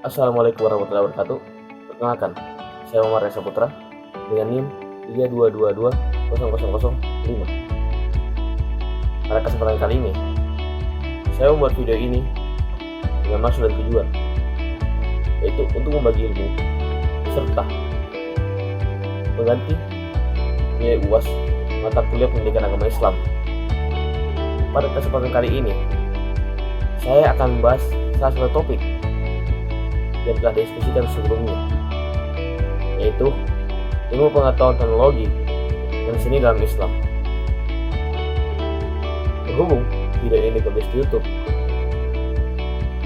Assalamualaikum warahmatullahi wabarakatuh. Perkenalkan, saya Muhammad Reza Putra dengan NIM 32220005. Pada kesempatan kali ini, saya membuat video ini dengan maksud dan tujuan, yaitu untuk membagi ilmu serta mengganti nilai UAS mata kuliah pendidikan agama Islam. Pada kesempatan kali ini, saya akan membahas salah satu topik yang telah diskusikan sebelumnya, yaitu ilmu pengetahuan teknologi dan seni dalam Islam. Berhubung video ini publish di YouTube,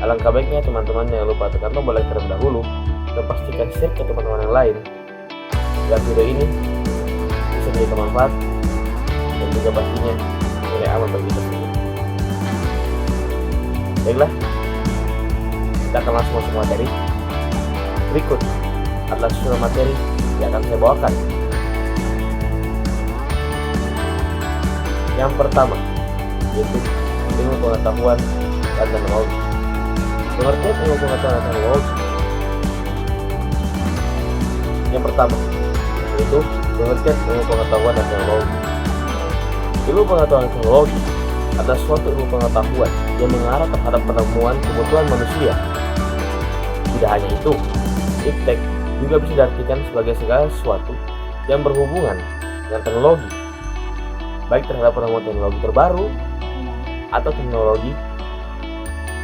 alangkah baiknya teman-teman yang lupa tekan tombol like terlebih dahulu dan pastikan share ke teman-teman yang lain agar video ini bisa menjadi bermanfaat dan juga pastinya nilai aman bagi kita semua. Baiklah, kita akan langsung masuk materi. Berikut adalah susunan materi yang akan saya bawakan. Yang pertama, yaitu ilmu pengetahuan dan teknologi. Pengertian ilmu pengetahuan dan teknologi. Yang pertama, yaitu pengertian ilmu pengetahuan dan teknologi. Ilmu pengetahuan dan teknologi adalah suatu ilmu pengetahuan yang mengarah terhadap penemuan kebutuhan manusia. Tidak hanya itu, iptek juga bisa diartikan sebagai segala sesuatu yang berhubungan dengan teknologi, baik terhadap penemuan teknologi terbaru atau teknologi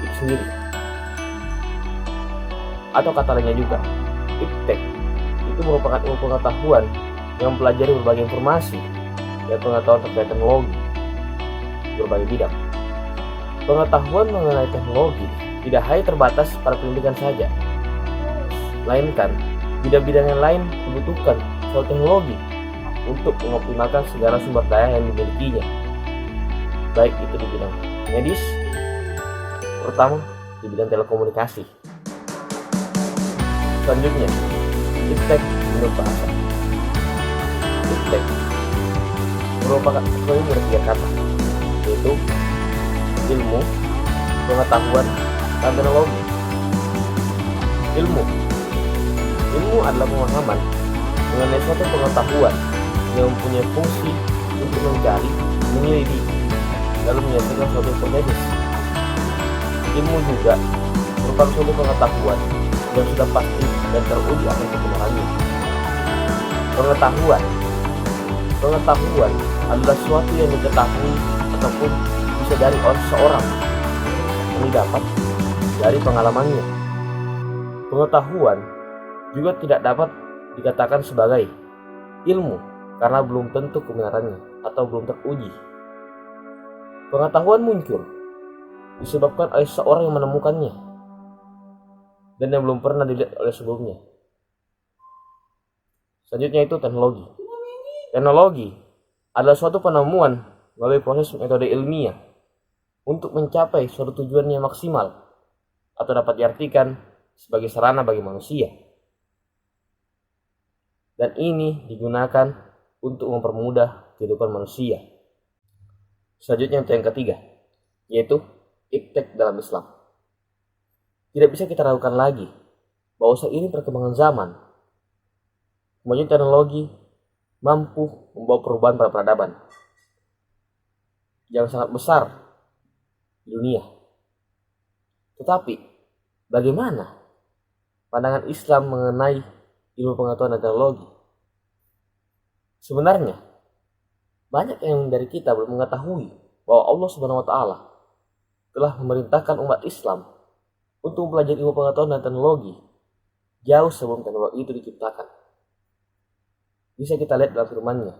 itu sendiri. Atau kata lainnya juga, iptek itu merupakan ilmu pengetahuan yang mempelajari berbagai informasi dan pengetahuan terkait teknologi di berbagai bidang. Pengetahuan mengenai teknologi tidak hanya terbatas pada pendidikan saja, melainkan bidang-bidang yang lain membutuhkan soal teknologi untuk mengoptimalkan segala sumber daya yang dimilikinya, baik itu di bidang medis, terutama di bidang telekomunikasi. Selanjutnya, iptek menurut bahasa. Iptek merupakan akronim dari tiga kata, yaitu ilmu, pengetahuan, dan teknologi. Ilmu adalah pemahaman mengenai suatu pengetahuan yang mempunyai fungsi untuk mencari, menyelidiki, lalu menyelesaikan suatu hipotesis. Ilmu juga merupakan suatu pengetahuan yang sudah pasti dan teruji akan kebenarannya. Pengetahuan adalah suatu yang diketahui ataupun bisa dari seseorang yang didapat dari pengalamannya. Pengetahuan juga tidak dapat dikatakan sebagai ilmu karena belum tentu kebenarannya atau belum teruji. Pengetahuan muncul disebabkan oleh seorang yang menemukannya dan yang belum pernah dilihat oleh sebelumnya. Selanjutnya itu teknologi. Teknologi adalah suatu penemuan melalui proses metode ilmiah untuk mencapai suatu tujuan yang maksimal atau dapat diartikan sebagai sarana bagi manusia. Dan ini digunakan untuk mempermudah kehidupan manusia. Selanjutnya yang ketiga, yaitu iptek dalam Islam. Tidak bisa kita ragukan lagi bahwa seiring perkembangan zaman, kemajuan teknologi mampu membawa perubahan pada peradaban yang sangat besar di dunia. Tetapi bagaimana pandangan Islam mengenai ilmu pengetahuan dan teknologi? Sebenarnya banyak yang dari kita belum mengetahui bahwa Allah Subhanahu wa Ta'ala telah memerintahkan umat Islam untuk mempelajari ilmu pengetahuan dan teknologi jauh sebelum teknologi itu diciptakan. Bisa kita lihat dalam firman-Nya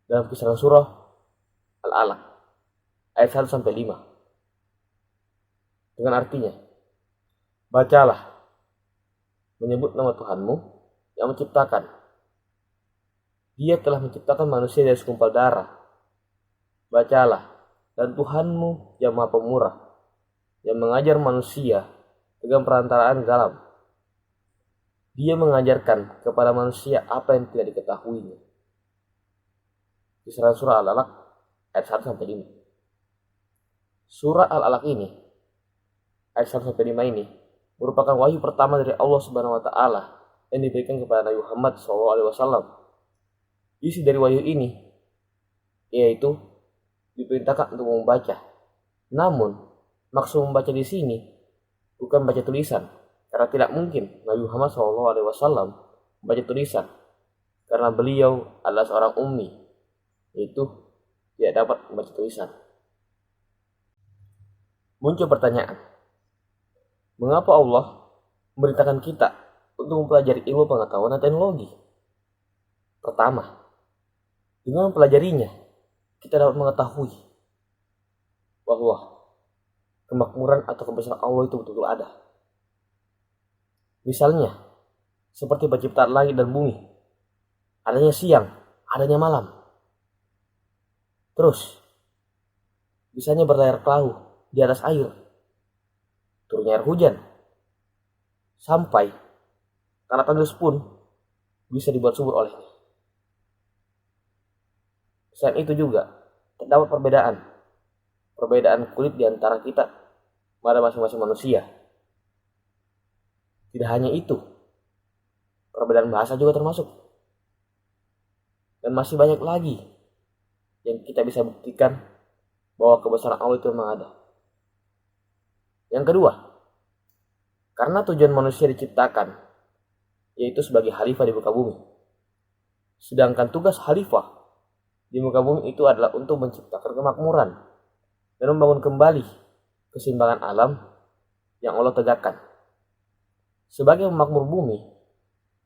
dalam kisaran surah Al-Alaq ayat 1-5 dengan artinya, bacalah menyebut nama Tuhanmu yang menciptakan. Dia telah menciptakan manusia dari segumpal darah. Bacalah, dan Tuhanmu yang Maha Pemurah, yang mengajar manusia dengan perantaraan kalam. Dia mengajarkan kepada manusia apa yang tidak diketahuinya. Kisaran surah Al-Alaq ayat 1-5. Surah Al-Alaq ini ayat 1-5 ini merupakan wahyu pertama dari Allah Subhanahu wa taala yang diberikan kepada Nabi Muhammad SAW. Isi dari wahyu ini yaitu diperintahkan untuk membaca. Namun, maksud membaca di sini bukan baca tulisan, karena tidak mungkin Nabi Muhammad SAW membaca tulisan, karena beliau adalah seorang ummi, yaitu tidak dapat membaca tulisan. Muncul pertanyaan, mengapa Allah memerintahkan kita untuk mempelajari ilmu pengetahuan dan teknologi? Pertama, dengan mempelajarinya, kita dapat mengetahui bahwa kemakmuran atau kebesaran Allah itu betul-betul ada. Misalnya, seperti penciptaan langit dan bumi, adanya siang, adanya malam. Terus, bisanya berlayar perahu di atas air, turunnya air hujan, sampai tanah tandus pun bisa dibuat subur olehnya. Selain itu juga terdapat perbedaan kulit di antara kita pada masing-masing manusia. Tidak hanya itu, perbedaan bahasa juga termasuk. Dan masih banyak lagi yang kita bisa buktikan bahwa kebesaran Allah itu memang ada. Yang kedua, karena tujuan manusia diciptakan yaitu sebagai khalifah di muka bumi. Sedangkan tugas khalifah di muka bumi itu adalah untuk menciptakan kemakmuran dan membangun kembali keseimbangan alam yang Allah tegakkan. Sebagai pemakmur bumi,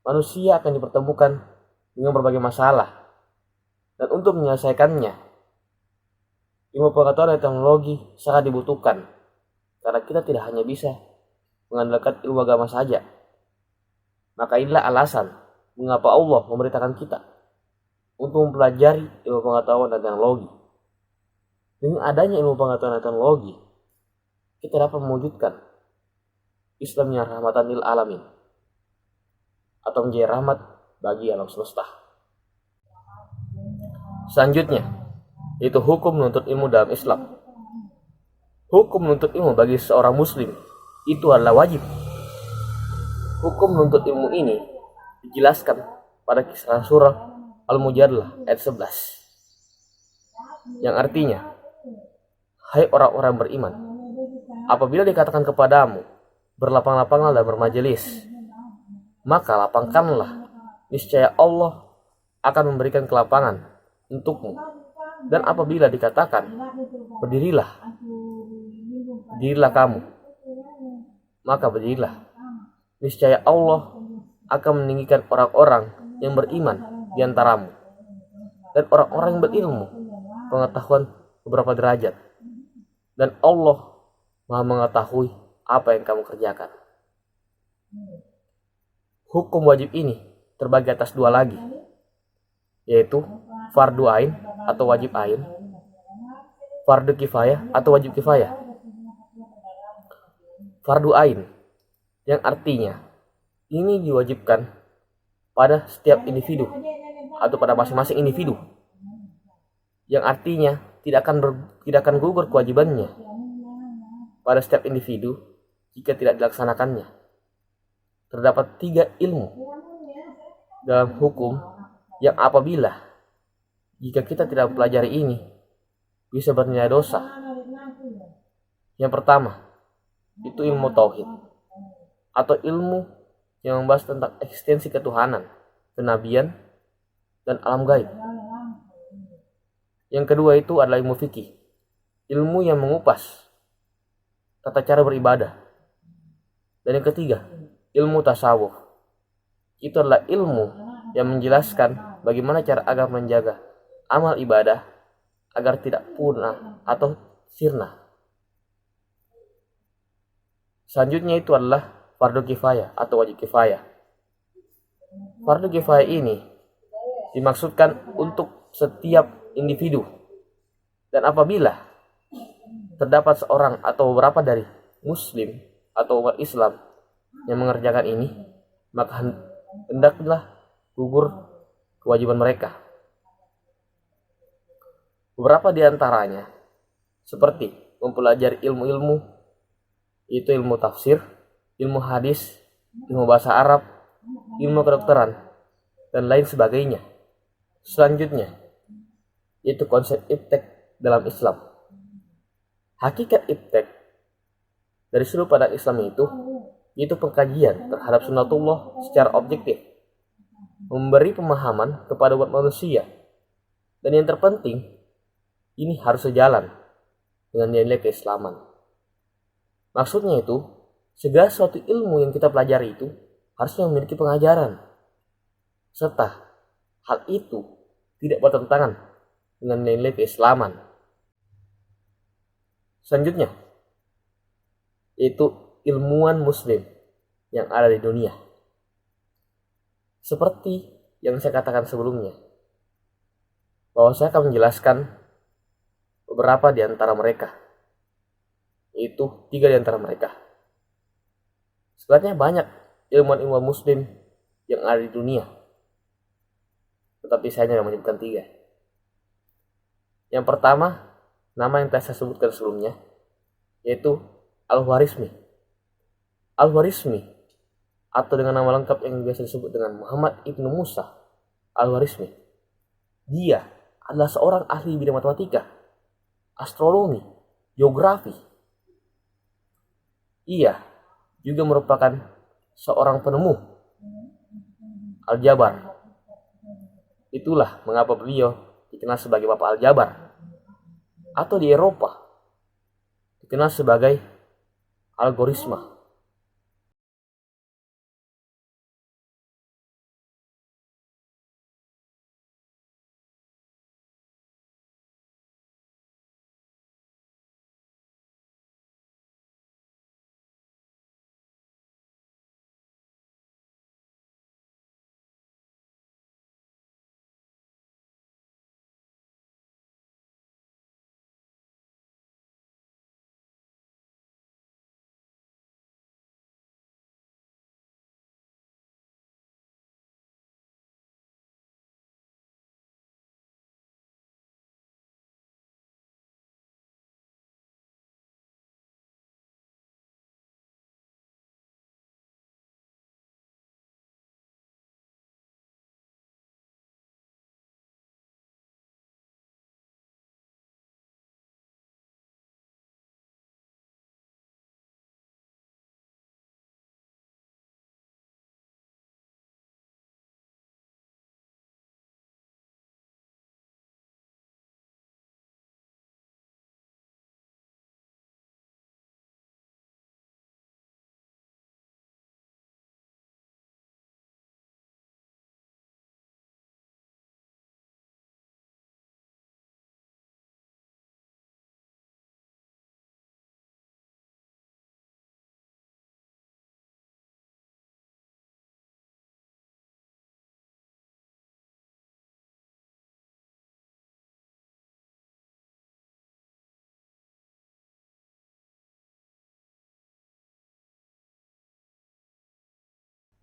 manusia akan dipertemukan dengan berbagai masalah, dan untuk menyelesaikannya, ilmu pengetahuan dan teknologi sangat dibutuhkan, karena kita tidak hanya bisa mengandalkan ilmu agama saja. Maka inilah alasan mengapa Allah memerintahkan kita untuk mempelajari ilmu pengetahuan dan teknologi. Dengan adanya ilmu pengetahuan dan teknologi, kita dapat mewujudkan Islam yang rahmatan lil alamin, atau menjadi rahmat bagi alam semesta. Selanjutnya, yaitu hukum menuntut ilmu dalam Islam. Hukum menuntut ilmu bagi seorang muslim itu adalah wajib. Hukum menuntut ilmu ini dijelaskan pada kisah surah Al-Mujadalah ayat 11, yang artinya, hai orang-orang beriman, apabila dikatakan kepadamu, berlapang-lapanglah dan bermajelis, maka lapangkanlah, niscaya Allah akan memberikan kelapangan untukmu. Dan apabila dikatakan, berdirilah kamu, maka berdirilah, niscaya Allah akan meninggikan orang-orang yang beriman di antaramu, dan orang-orang yang berilmu pengetahuan beberapa derajat, dan Allah Maha mengetahui apa yang kamu kerjakan. Hukum wajib ini terbagi atas dua lagi, yaitu fardu ain atau wajib ain, fardu kifayah atau wajib kifayah. Fardu ain yang artinya ini diwajibkan pada setiap individu atau pada masing-masing individu, yang artinya tidak akan gugur kewajibannya pada setiap individu jika tidak dilaksanakannya. Terdapat 3 ilmu dalam hukum yang apabila jika kita tidak mempelajari ini bisa bernilai dosa. Yang pertama, itu ilmu tauhid atau ilmu yang membahas tentang eksistensi ketuhanan, kenabian, dan alam gaib. Yang kedua itu adalah ilmu fikih, ilmu yang mengupas tata cara beribadah. Dan yang ketiga, ilmu tasawuf, itu adalah ilmu yang menjelaskan bagaimana cara agar menjaga amal ibadah agar tidak punah atau sirna. Selanjutnya itu adalah fardu kifayah atau wajib kifayah. Fardu kifayah ini dimaksudkan untuk setiap individu, dan apabila terdapat seorang atau beberapa dari muslim atau umat Islam yang mengerjakan ini, maka hendaklah gugur kewajiban mereka. Beberapa di antaranya seperti mempelajari ilmu-ilmu, itu ilmu tafsir, ilmu hadis, ilmu bahasa Arab, ilmu kedokteran, dan lain sebagainya. Selanjutnya, yaitu konsep iptek dalam Islam. Hakikat iptek dari sudut pandang Islam itu, yaitu pengkajian terhadap sunnatullah secara objektif, memberi pemahaman kepada umat manusia, dan yang terpenting, ini harus sejalan dengan nilai keislaman. Maksudnya itu, segala suatu ilmu yang kita pelajari itu harusnya memiliki pengajaran, serta hal itu tidak bertentangan dengan nilai keislaman. Selanjutnya, yaitu ilmuwan muslim yang ada di dunia. Seperti yang saya katakan sebelumnya, bahwa saya akan menjelaskan beberapa di antara mereka, yaitu 3 di antara mereka. Sebenarnya banyak ilmuwan-ilmuwan muslim yang ada di dunia, tetapi saya hanya menyebutkan 3. Yang pertama, nama yang telah saya sebutkan sebelumnya, yaitu Al-Khwarizmi. Al-Khwarizmi, atau dengan nama lengkap yang biasa disebut dengan Muhammad Ibnu Musa Al-Khwarizmi, dia adalah seorang ahli bidang matematika, astronomi, geografi. Ia juga merupakan seorang penemu aljabar. Itulah mengapa beliau dikenal sebagai Bapak Aljabar, atau di Eropa dikenal sebagai algoritma.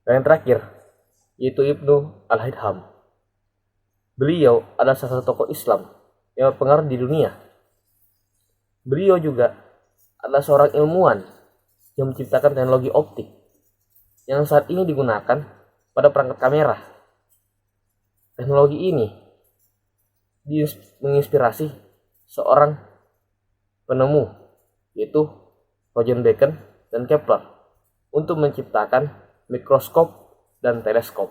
Dan yang terakhir, yaitu Ibnu Al-Haytham. Beliau adalah salah satu tokoh Islam yang berpengaruh di dunia. Beliau juga adalah seorang ilmuwan yang menciptakan teknologi optik yang saat ini digunakan pada perangkat kamera. Teknologi ini menginspirasi seorang penemu, yaitu Roger Bacon dan Kepler, untuk menciptakan mikroskop dan teleskop.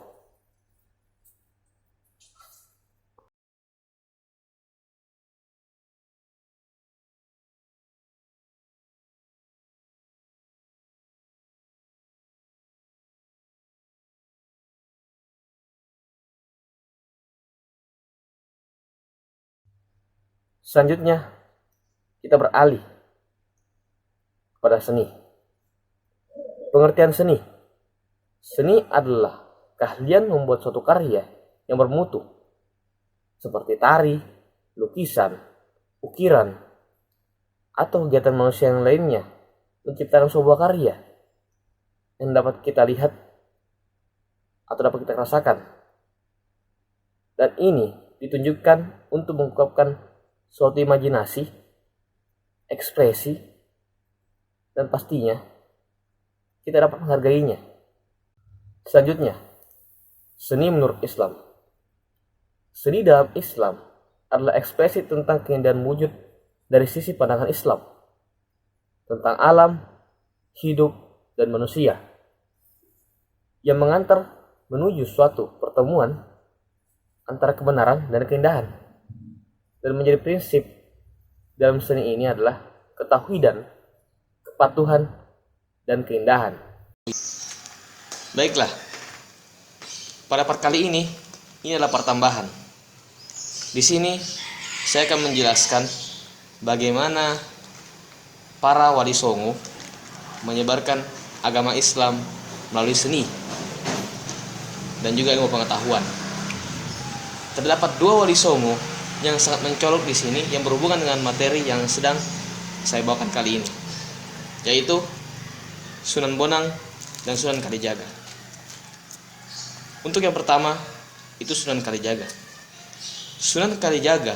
Selanjutnya, kita beralih pada seni. Pengertian seni. Seni adalah keahlian membuat suatu karya yang bermutu, seperti tari, lukisan, ukiran, atau kegiatan manusia yang lainnya, menciptakan sebuah karya yang dapat kita lihat atau dapat kita rasakan. Dan ini ditunjukkan untuk mengungkapkan suatu imajinasi, ekspresi, dan pastinya kita dapat menghargainya. Selanjutnya, seni menurut Islam. Seni dalam Islam adalah ekspresi tentang keindahan wujud dari sisi pandangan Islam, tentang alam, hidup, dan manusia, yang mengantar menuju suatu pertemuan antara kebenaran dan keindahan. Dan menjadi prinsip dalam seni ini adalah ketauhidan, kepatuhan, dan keindahan. Baiklah, pada part kali ini adalah part tambahan. Di sini saya akan menjelaskan bagaimana para wali songo menyebarkan agama Islam melalui seni dan juga ilmu pengetahuan. Terdapat dua wali songo yang sangat mencolok di sini yang berhubungan dengan materi yang sedang saya bawakan kali ini, yaitu Sunan Bonang dan Sunan Kalijaga. Untuk yang pertama itu Sunan Kalijaga. Sunan Kalijaga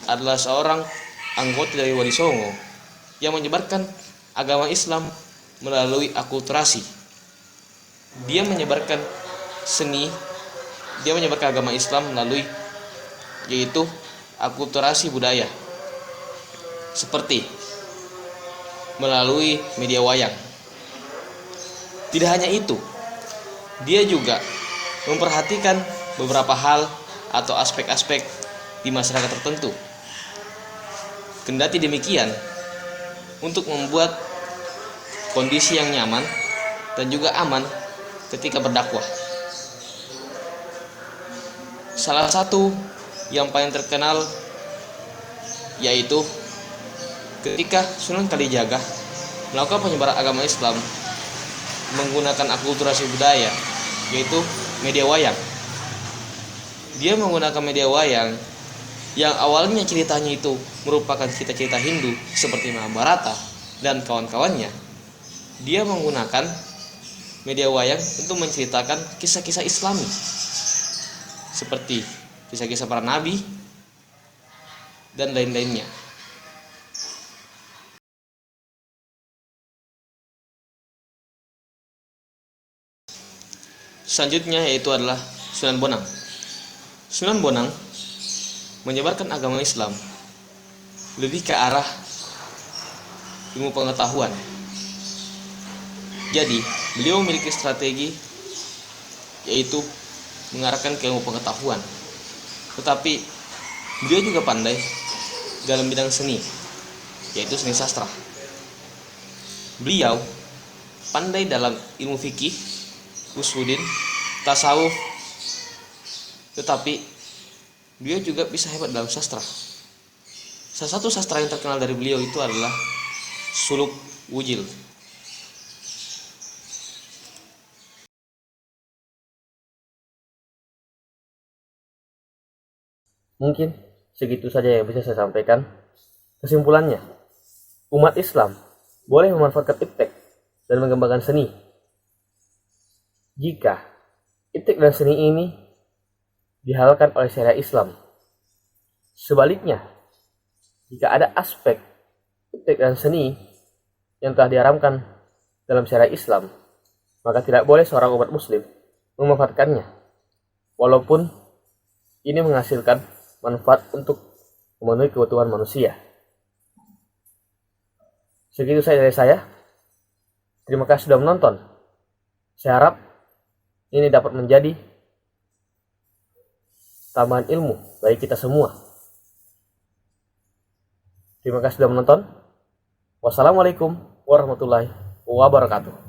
adalah seorang anggota dari Wali Songo yang menyebarkan agama Islam melalui akulturasi. Dia menyebarkan seni, dia menyebarkan agama Islam melalui yaitu akulturasi budaya, seperti melalui media wayang. Tidak hanya itu, dia juga memperhatikan beberapa hal atau aspek-aspek di masyarakat tertentu. Kendati demikian, untuk membuat kondisi yang nyaman dan juga aman ketika berdakwah. Salah satu yang paling terkenal yaitu ketika Sunan Kalijaga melakukan penyebaran agama Islam menggunakan akulturasi budaya, yaitu media wayang. Dia menggunakan media wayang yang awalnya ceritanya itu merupakan cerita-cerita Hindu seperti Mahabharata dan kawan-kawannya. Dia menggunakan media wayang untuk menceritakan kisah-kisah Islami seperti kisah-kisah para nabi dan lain-lainnya. Selanjutnya yaitu adalah Sunan Bonang. Sunan Bonang menyebarkan agama Islam lebih ke arah ilmu pengetahuan. Jadi, beliau memiliki strategi yaitu mengarahkan ke ilmu pengetahuan. Tetapi beliau juga pandai dalam bidang seni, yaitu seni sastra. Beliau pandai dalam ilmu fikih, usuluddin, tasawuf, tetapi beliau juga bisa hebat dalam sastra. Salah satu sastra yang terkenal dari beliau itu adalah suluk wujil. Mungkin segitu saja yang bisa saya sampaikan. Kesimpulannya, umat Islam boleh memanfaatkan iptek dan mengembangkan seni jika iptek dan seni ini dihalalkan oleh syariat Islam. Sebaliknya, jika ada aspek iptek dan seni yang telah diharamkan dalam syariat Islam, maka tidak boleh seorang umat muslim memanfaatkannya, walaupun ini menghasilkan manfaat untuk memenuhi kebutuhan manusia. Segitu saja dari saya. Terima kasih sudah menonton. Saya harap ini dapat menjadi tambahan ilmu bagi kita semua. Terima kasih sudah menonton. Wassalamualaikum warahmatullahi wabarakatuh.